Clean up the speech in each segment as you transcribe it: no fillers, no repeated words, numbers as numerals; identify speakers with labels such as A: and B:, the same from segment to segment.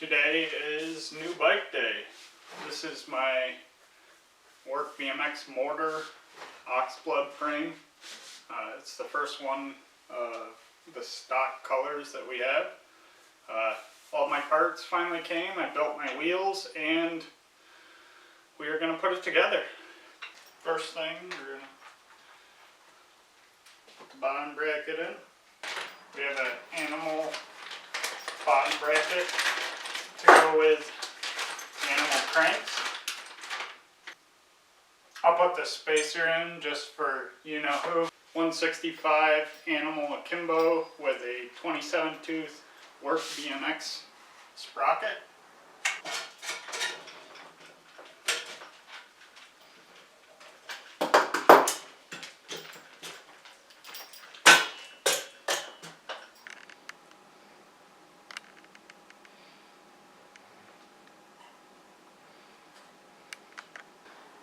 A: Today is new bike day. This is my work BMX Mortar Oxblood frame. It's the first one of the stock colors that we have. All my parts finally came. I built my wheels and we are going to put it together. First thing, we're going to put the bottom bracket in. We have an animal bottom bracket to go with animal cranks. I'll put the spacer in just for you know who. 165 animal Akimbo with a 27 tooth work BMX sprocket.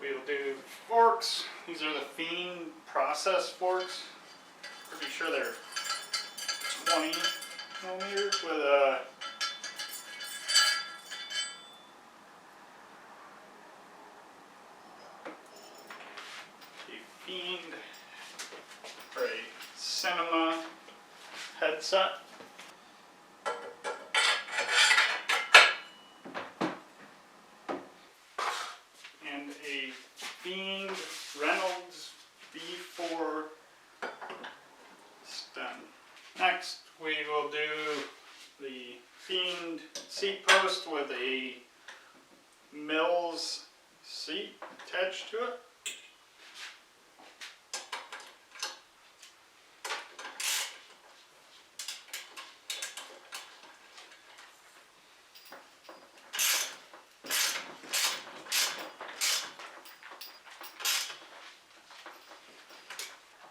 A: We will do forks. These are the Fiend process forks. Pretty sure they're 20 millimeters with a Fiend or a cinema headset. And a Fiend Reynolds B4 stem. Next we will do the Fiend seat post with a Mills seat attached to it.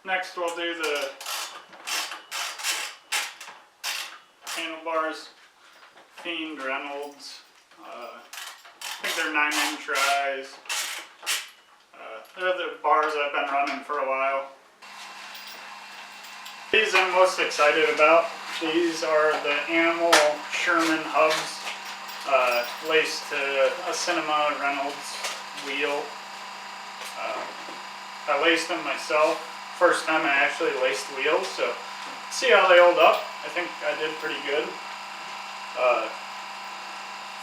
A: Next we'll do the handlebars, Fiend Reynolds. I think they're 9-inch rise. They're the bars I've been running for a while. These I'm most excited about. These are the animal Sherman Hubs laced to a Cinema Reynolds wheel. I laced them myself. First time I actually laced wheels, so see how they hold up. I think I did pretty good.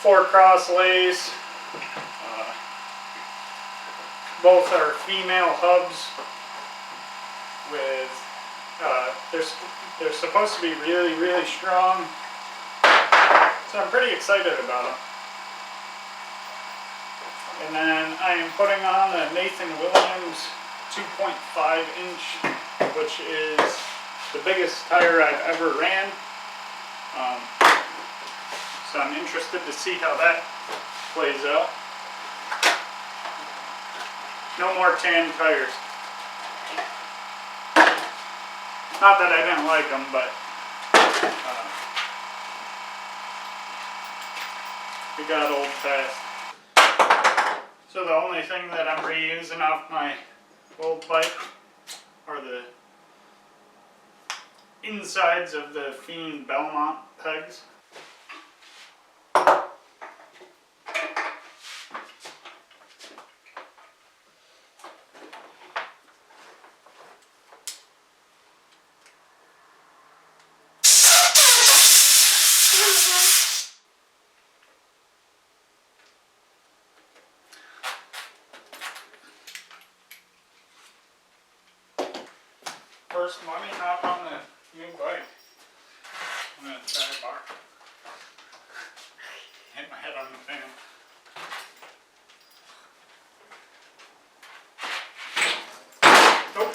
A: 4 cross lace. Both are female hubs with, they're supposed to be really, really strong. So I'm pretty excited about them. And then I am putting on a Nathan Williams 2.5 inch, which is the biggest tire I've ever ran. So I'm interested to see how that plays out. No more tan tires. Not that I didn't like them, but we got old fast. So the only thing that I'm reusing off my old bike are the insides of the Fiend Belmont pegs. First, let me hop on the new bike. I'm going to try a bar. Hit my head on the fan. Nope.